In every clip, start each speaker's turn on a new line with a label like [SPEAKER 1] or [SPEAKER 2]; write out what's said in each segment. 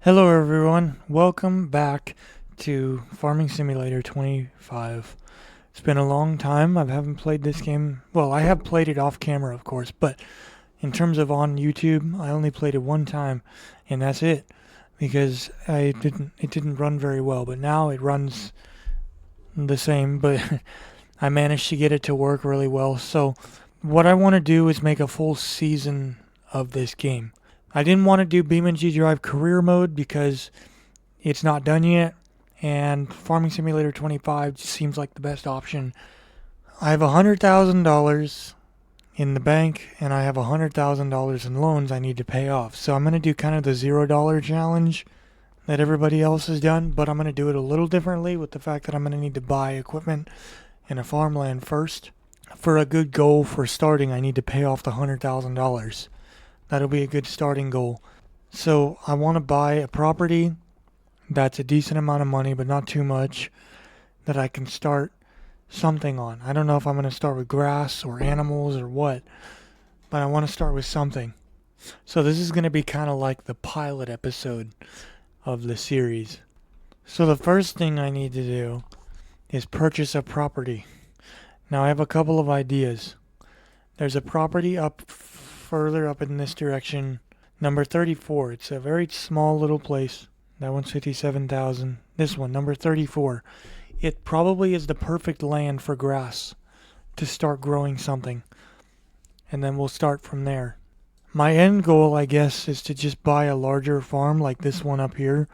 [SPEAKER 1] Hello everyone, welcome back to Farming Simulator 25. It's been a long time. I haven't played this game. Well, I have played it off camera, of course, but in terms of on YouTube, I only played it one time, and that's it. Because it didn't run very well, but now it runs the same, but I managed to get it to work really well. So what I want to do is make a full season of this game. I didn't want to do BeamNG Drive career mode because it's not done yet, and Farming Simulator 25 seems like the best option. I have $100,000 in the bank, and I have $100,000 in loans I need to pay off. So I'm going to do kind of the $0 challenge that everybody else has done, but I'm going to do it a little differently with the fact that I'm going to need to buy equipment and a farmland first. For a good goal for starting, I need to pay off the $100,000. That'll be a good starting goal. So I want to buy a property that's a decent amount of money, but not too much, that I can start something on. I don't know if I'm going to start with grass or animals or what, but I want to start with something. So this is going to be kind of like the pilot episode of the series. So the first thing I need to do is purchase a property. Now I have a couple of ideas. There's a property further up in this direction, number 34. It's a very small little place. That one's 57,000. This one, number 34. It probably is the perfect land for grass to start growing something. And then we'll start from there. My end goal, I guess, is to just buy a larger farm like this one up here,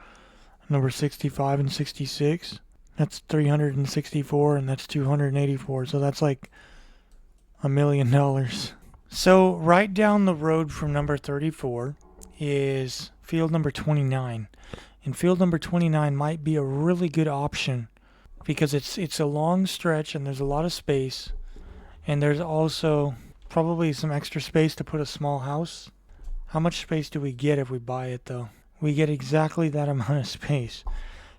[SPEAKER 1] number 65 and 66. That's 364 and that's 284. So that's like $1 million. So right down the road from number 34 is field number 29. And field number 29 might be a really good option because it's a long stretch and there's a lot of space. And there's also probably some extra space to put a small house. How much space do we get if we buy it though? We get exactly that amount of space.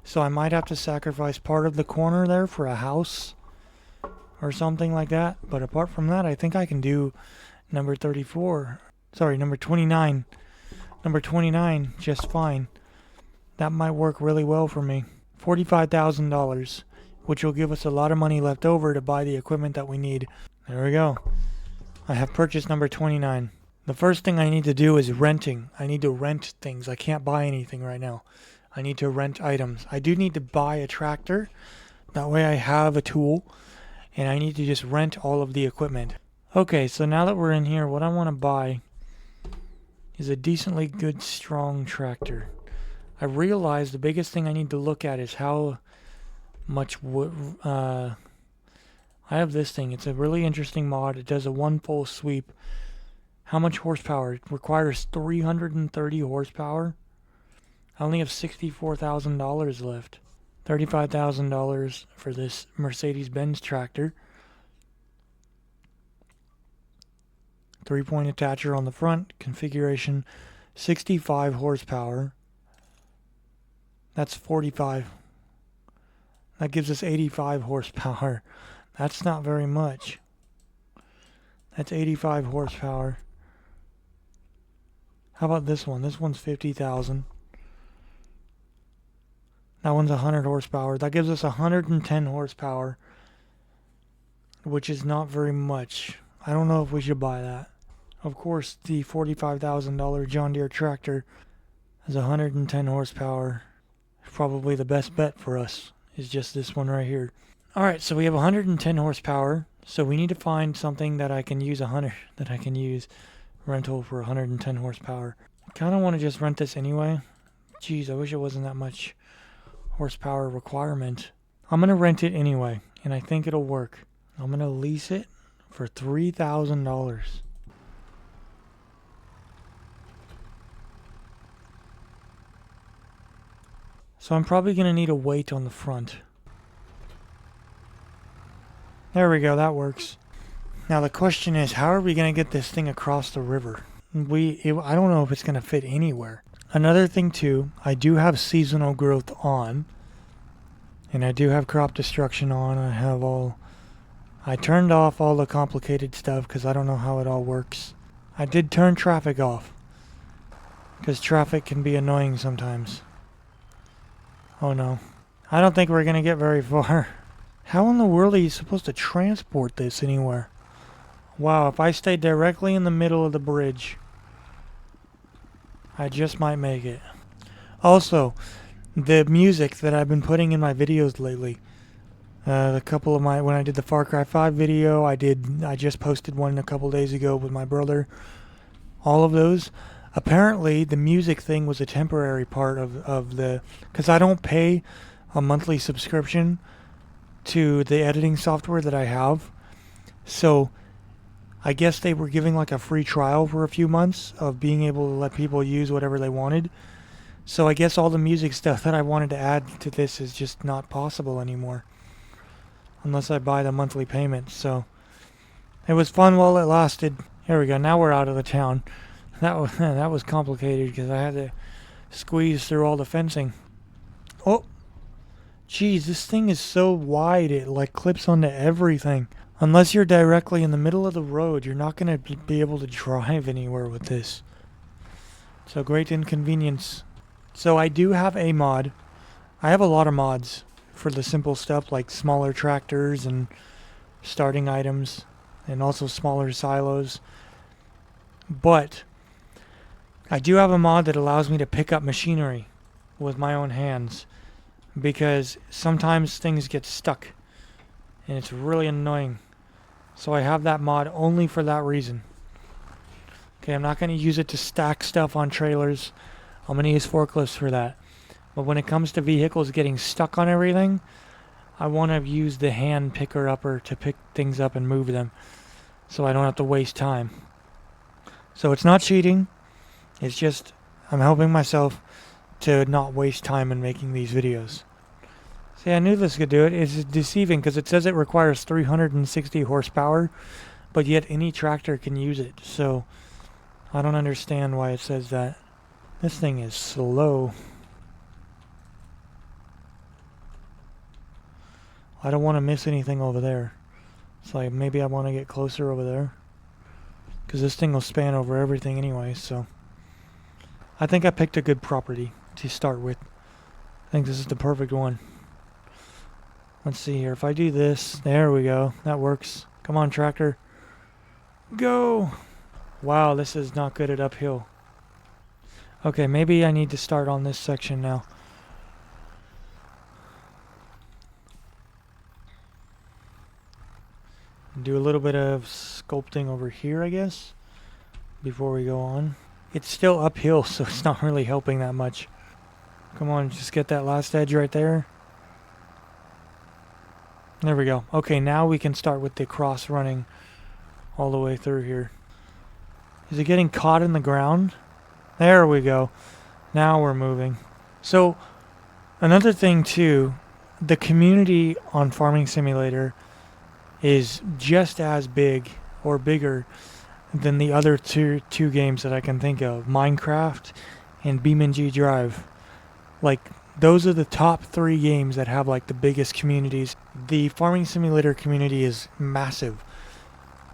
[SPEAKER 1] So I might have to sacrifice part of the corner there for a house or something like that. But apart from that, I think I can do number 29. Number 29, just fine. That might work really well for me. $45,000, which will give us a lot of money left over to buy the equipment that we need. There we go. I have purchased number 29. The first thing I need to do is renting. I need to rent things. I can't buy anything right now. I need to rent items. I do need to buy a tractor. That way I have a tool. And I need to just rent all of the equipment. Okay, so now that we're in here, what I want to buy is a decently good, strong tractor. I realize the biggest thing I need to look at is how much wood. I have this thing. It's a really interesting mod. It does a one full sweep. How much horsepower? It requires 330 horsepower. I only have $64,000 left. $35,000 for this Mercedes-Benz tractor. 3-point attacher on the front. Configuration 65 horsepower. That's 45. That gives us 85 horsepower. That's not very much. That's 85 horsepower. How about this one? This one's 50,000. That one's 100 horsepower. That gives us 110 horsepower, which is not very much. I don't know if we should buy that. Of course, the $45,000 John Deere tractor has 110 horsepower. Probably the best bet for us is just this one right here. Alright, so we have 110 horsepower. So we need to find something that I can use rental for 110 horsepower. I kind of want to just rent this anyway. Jeez, I wish it wasn't that much horsepower requirement. I'm going to rent it anyway, and I think it'll work. I'm going to lease it for $3,000. So I'm probably going to need a weight on the front. There we go, that works. Now the question is, how are we going to get this thing across the river? I don't know if it's going to fit anywhere. Another thing too, I do have seasonal growth on. And I do have crop destruction on. I turned off all the complicated stuff because I don't know how it all works. I did turn traffic off. because traffic can be annoying sometimes. Oh no. I don't think we're gonna get very far. How in the world are you supposed to transport this anywhere? Wow, if I stay directly in the middle of the bridge, I just might make it. Also, the music that I've been putting in my videos lately, when I did the Far Cry 5 video, I just posted one a couple days ago with my brother. All of those, apparently the music thing was a temporary part of the, because I don't pay a monthly subscription to the editing software that I have. So I guess they were giving like a free trial for a few months of being able to let people use whatever they wanted. So I guess all the music stuff that I wanted to add to this is just not possible anymore. Unless I buy the monthly payment. So it was fun while it lasted. Here we go. Now we're out of the town. That was complicated because I had to squeeze through all the fencing. Oh, geez, this thing is so wide it like clips onto everything. Unless you're directly in the middle of the road, you're not going to be able to drive anywhere with this. It's a great inconvenience. So I do have a mod. I have a lot of mods for the simple stuff like smaller tractors and starting items and also smaller silos. But I do have a mod that allows me to pick up machinery with my own hands because sometimes things get stuck and it's really annoying. So I have that mod only for that reason. Okay, I'm not going to use it to stack stuff on trailers. I'm going to use forklifts for that. But when it comes to vehicles getting stuck on everything, I want to use the hand picker upper to pick things up and move them so I don't have to waste time. So it's not cheating. It's just I'm helping myself to not waste time in making these videos. See, I knew this could do it. It's deceiving because it says it requires 360 horsepower, but yet any tractor can use it. So I don't understand why it says that. This thing is slow. I don't want to miss anything over there. It's like maybe I want to get closer over there. Because this thing will span over everything anyway, so. I think I picked a good property to start with. I think this is the perfect one. Let's see here. If I do this, there we go. That works. Come on, tractor. Go! Wow, this is not good at uphill. Okay, maybe I need to start on this section now. Do a little bit of sculpting over here, I guess, before we go on. It's still uphill, so it's not really helping that much. Come on, just get that last edge right there. There we go. Okay, now we can start with the cross running all the way through here. Is it getting caught in the ground? There we go. Now we're moving. So, another thing too, the community on Farming Simulator is just as big or bigger than the other two games that I can think of, Minecraft and BeamNG Drive. Like, those are the top 3 games that have like the biggest communities. The Farming Simulator community is massive,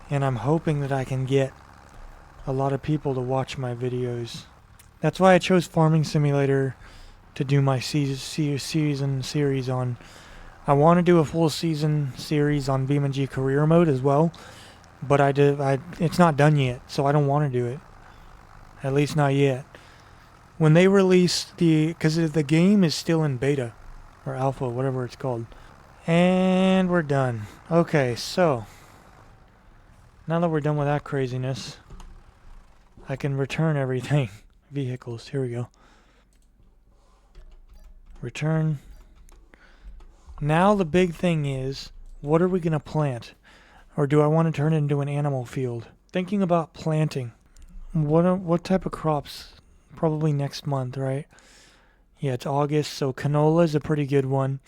[SPEAKER 1] and I'm hoping that I can get a lot of people to watch my videos. That's why I chose Farming Simulator to do my season series on. I want to do a full season series on BeamNG Career Mode as well, but it's not done yet, so I don't want to do it. At least not yet. When they release because the game is still in beta, or alpha, whatever it's called. And we're done. Okay, so, now that we're done with that craziness, I can return everything. Vehicles, here we go. Return. Now the big thing is, what are we going to plant? Or do I want to turn it into an animal field? Thinking about planting. What type of crops? Probably next month, right? Yeah, it's August, so canola is a pretty good one.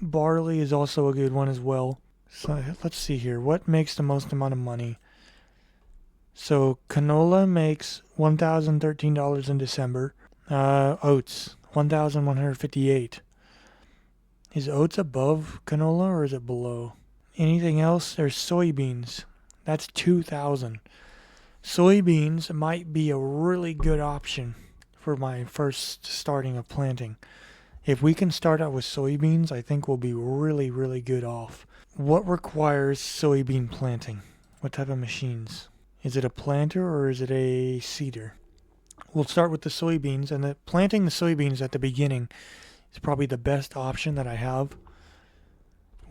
[SPEAKER 1] Barley is also a good one as well. So let's see here. What makes the most amount of money? So canola makes $1,013 in December. Oats, $1,158. Is oats above canola or is it below? Anything else? There's soybeans. That's $2,000. Soybeans might be a really good option for my first starting of planting. If we can start out with soybeans, I think we'll be really, really good off. What requires soybean planting? What type of machines? Is it a planter or is it a seeder? We'll start with the soybeans, and planting the soybeans at the beginning is probably the best option that I have.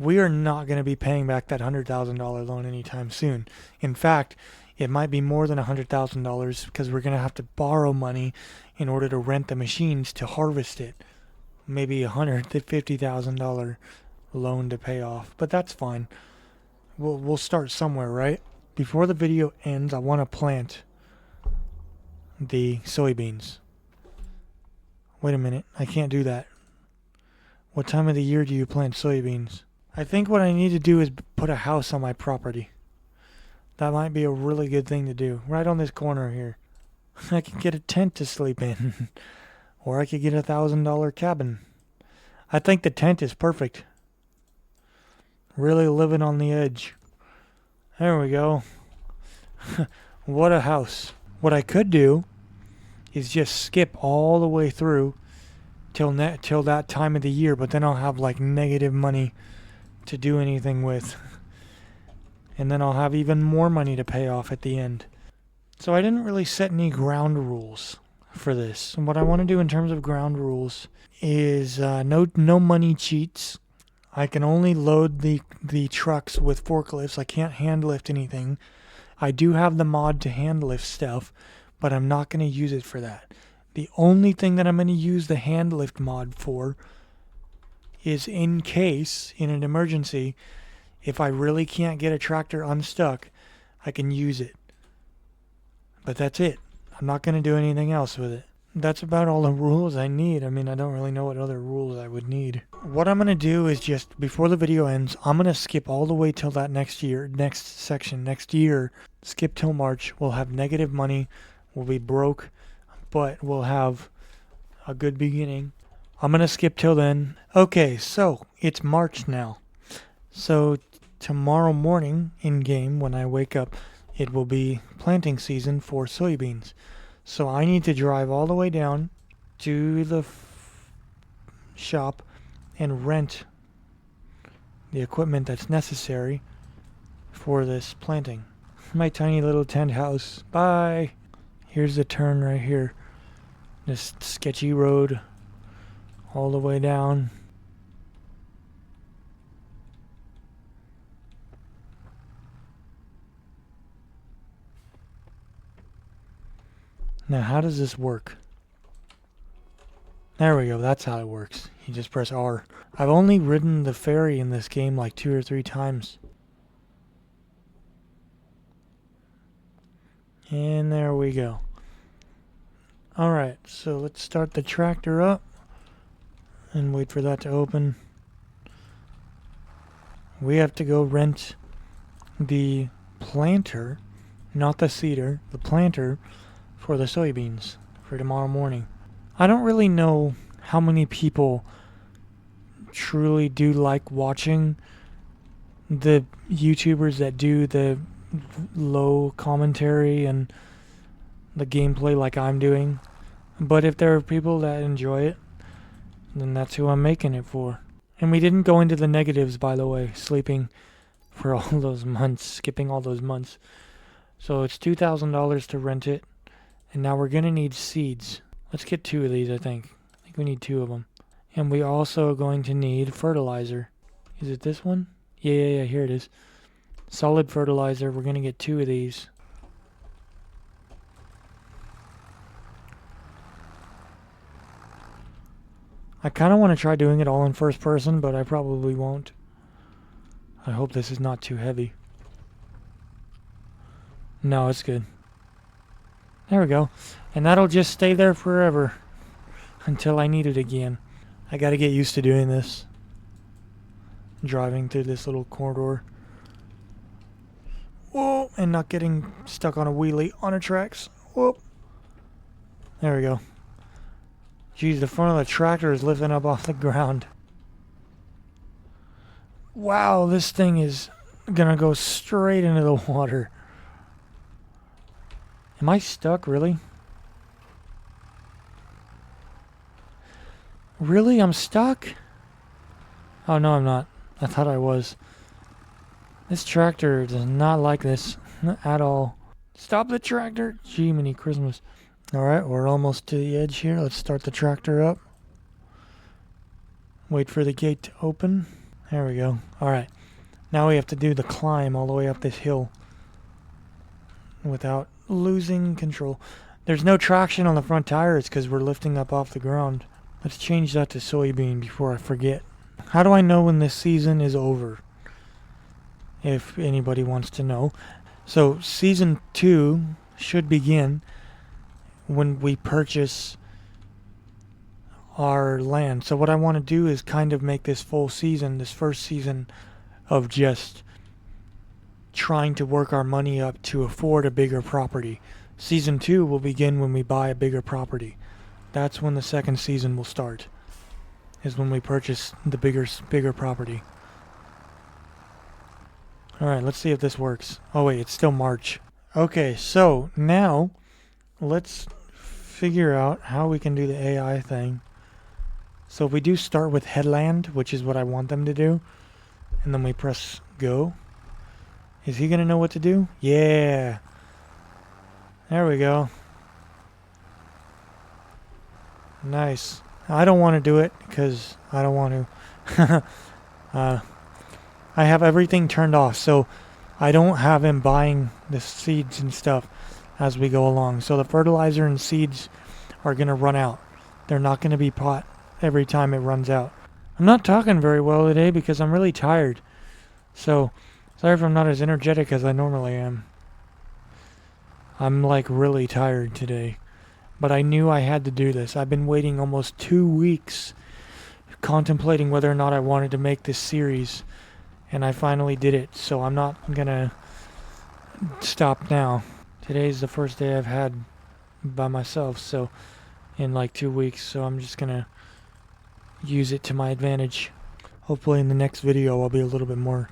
[SPEAKER 1] We are not going to be paying back that $100,000 loan anytime soon. In fact, it might be more than $100,000 because we're going to have to borrow money in order to rent the machines to harvest it. Maybe $150,000 loan to pay off, but that's fine. We'll start somewhere, right? Before the video ends, I want to plant the soybeans. Wait a minute, I can't do that. What time of the year do you plant soybeans? I think what I need to do is put a house on my property. That might be a really good thing to do. Right on this corner here. I could get a tent to sleep in. Or I could get $1,000 cabin. I think the tent is perfect. Really living on the edge. There we go. What a house. What I could do is just skip all the way through till that time of the year, but then I'll have like negative money to do anything with. And then I'll have even more money to pay off at the end. So I didn't really set any ground rules for this. And what I want to do in terms of ground rules is no money cheats. I can only load the trucks with forklifts. I can't hand lift anything. I do have the mod to hand lift stuff, but I'm not going to use it for that. The only thing that I'm going to use the hand lift mod for is in case, in an emergency, if I really can't get a tractor unstuck, I can use it. But that's it. I'm not going to do anything else with it. That's about all the rules I need. I mean, I don't really know what other rules I would need. What I'm going to do is just, before the video ends, I'm going to skip all the way till that next year, next year, skip till March. We'll have negative money. We'll be broke, but we'll have a good beginning. I'm going to skip till then. Okay, so it's March now. So tomorrow morning in game, when I wake up, it will be planting season for soybeans. So I need to drive all the way down to the shop and rent the equipment that's necessary for this planting. My tiny little tent house. Bye. Here's the turn right here. This sketchy road all the way down. Now, how does this work? There we go. That's how it works. You just press R. I've only ridden the ferry in this game like 2 or 3 times. And there we go. Alright, so let's start the tractor up and wait for that to open. We have to go rent the planter, not the seeder, the planter for the soybeans for tomorrow morning. I don't really know how many people truly do like watching the YouTubers that do the low commentary and the gameplay like I'm doing. But if there are people that enjoy it, then that's who I'm making it for. And we didn't go into the negatives, by the way, sleeping for all those months, skipping all those months. So it's $2,000 to rent it. And now we're going to need seeds. Let's get 2 of these, I think. I think we need 2 of them. And we also are going to need fertilizer. Is it this one? Yeah, here it is. Solid fertilizer. We're going to get 2 of these. I kind of want to try doing it all in first person, but I probably won't. I hope this is not too heavy. No, it's good. There we go. And that'll just stay there forever until I need it again. I gotta get used to doing this. Driving through this little corridor. Whoa, and not getting stuck on a wheelie on a tracks. Whoop. There we go. Geez, the front of the tractor is lifting up off the ground. Wow, this thing is gonna go straight into the water. Am I stuck, really? Really? I'm stuck? Oh, no, I'm not. I thought I was. This tractor does not like this at all. Stop the tractor! Gee, many Christmas. Alright, we're almost to the edge here. Let's start the tractor up. Wait for the gate to open. There we go. Alright. Now we have to do the climb all the way up this hill without losing control. There's no traction on the front tires because we're lifting up off the ground. Let's change that to soybean before I forget. How do I know when this season is over? If anybody wants to know. So season 2 should begin when we purchase our land. So what I want to do is kind of make this full season, this first season, of just trying to work our money up to afford a bigger property. Season 2 will begin when we buy a bigger property. That's when the second season will start, is when we purchase the bigger property. Alright, let's see if this works. Oh wait, it's still March. Okay, so now let's figure out how we can do the AI thing. So if we do start with headland, which is what I want them to do, and then we press go. Is he gonna know what to do? Yeah. There we go. Nice. I don't want to do it because I don't want to. I have everything turned off, so I don't have him buying the seeds and stuff as we go along. So the fertilizer and seeds are going to run out. They're not going to be bought every time it runs out. I'm not talking very well today because I'm really tired. So, sorry if I'm not as energetic as I normally am. I'm like really tired today. But I knew I had to do this. I've been waiting almost 2 weeks contemplating whether or not I wanted to make this series. And I finally did it. So I'm not going to stop now. Today's the first day I've had by myself. So in like 2 weeks. So I'm just going to use it to my advantage. Hopefully in the next video I'll be a little bit more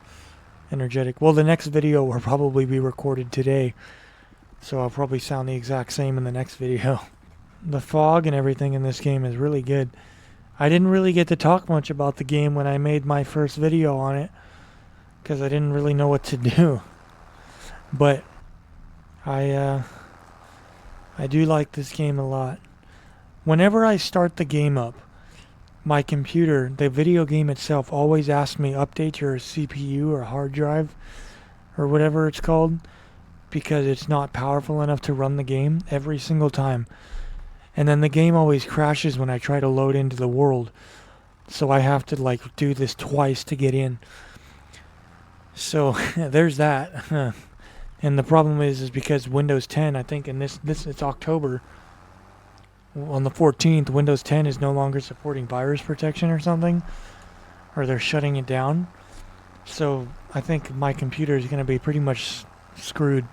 [SPEAKER 1] energetic. Well, the next video will probably be recorded today. So I'll probably sound the exact same in the next video. The fog and everything in this game is really good. I didn't really get to talk much about the game when I made my first video on it, because I didn't really know what to do. But I do like this game a lot. Whenever I start the game up, my computer, the video game itself, always asks me update your CPU or hard drive or whatever it's called, because it's not powerful enough to run the game every single time. And then the game always crashes when I try to load into the world. So I have to like do this twice to get in. So there's that. And the problem is because Windows 10, I think in this it's October, on the 14th, Windows 10 is no longer supporting virus protection or something, or they're shutting it down. So I think my computer is going to be pretty much screwed,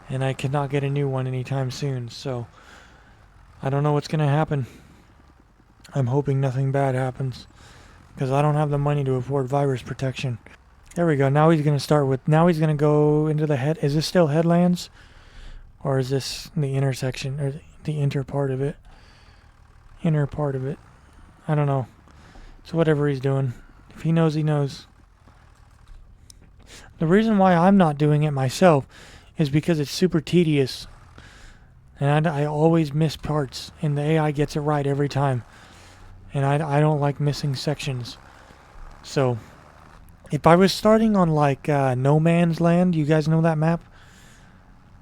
[SPEAKER 1] and I cannot get a new one anytime soon. So I don't know what's going to happen. I'm hoping nothing bad happens, because I don't have the money to afford virus protection. There we go. Now he's going to start with, now he's going to go into the head. Is this still headlands? Or is this the intersection, or the inner part of it? Inner part of it. I don't know. It's whatever he's doing. If he knows, he knows. The reason why I'm not doing it myself is because it's super tedious. And I always miss parts, and the AI gets it right every time. And I don't like missing sections. So, if I was starting on like No Man's Land, you guys know that map?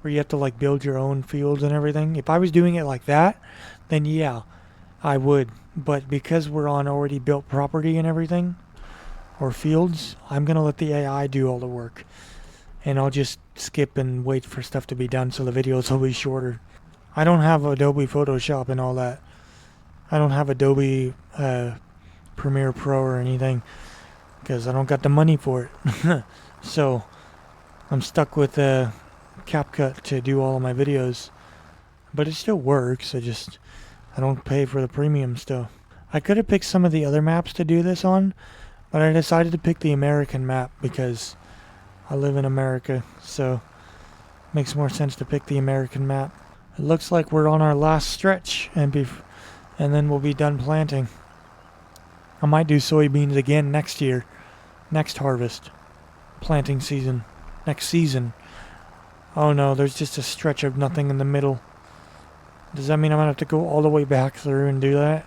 [SPEAKER 1] Where you have to like build your own fields and everything. If I was doing it like that, then yeah, I would. But because we're on already built property and everything, or fields, I'm going to let the AI do all the work. And I'll just skip and wait for stuff to be done so the videos will be shorter. I don't have Adobe Photoshop and all that. I don't have Adobe Premiere Pro or anything, because I don't got the money for it. So I'm stuck with CapCut to do all of my videos. But it still works. I don't pay for the premium stuff. I could have picked some of the other maps to do this on, but I decided to pick the American map because I live in America. So Makes more sense to pick the American map. It looks like we're on our last stretch, and then we'll be done planting. I might do soybeans again next year, next harvest, planting season, next season. Oh no, there's just a stretch of nothing in the middle. Does that mean I'm gonna have to go all the way back through and do that?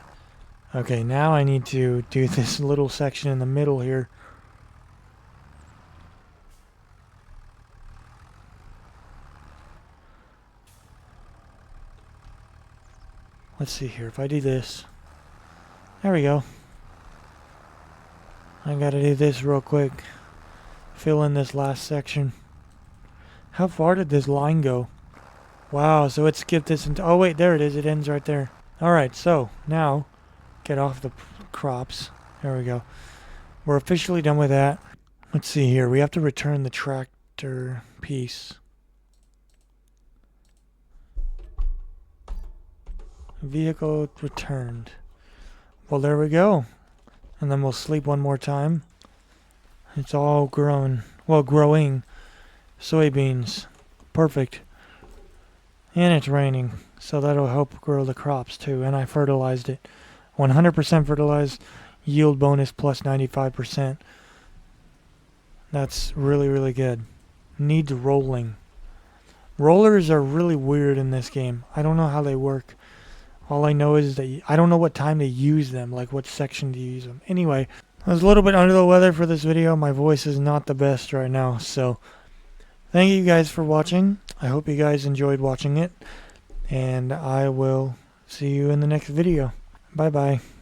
[SPEAKER 1] Okay, now I need to do this little section in the middle here. Let's see here, if I do this. There we go. I gotta do this real quick. Fill in this last section. How far did this line go? Wow, so it skipped this oh wait, there it is. It ends right there. Alright, so now get off the crops. There we go. We're officially done with that. Let's see here. We have to return the tractor piece. Vehicle returned. Well, there we go. And then we'll sleep one more time. It's all grown. Well, growing. Soybeans. Perfect. And it's raining. So that'll help grow the crops too. And I fertilized it. 100% fertilized. Yield bonus plus 95%. That's really, really good. Needs rolling. Rollers are really weird in this game. I don't know how they work. All I know is that I don't know what time to use them, like what section to use them. Anyway, I was a little bit under the weather for this video. My voice is not the best right now, so thank you guys for watching. I hope you guys enjoyed watching it, and I will see you in the next video. Bye-bye.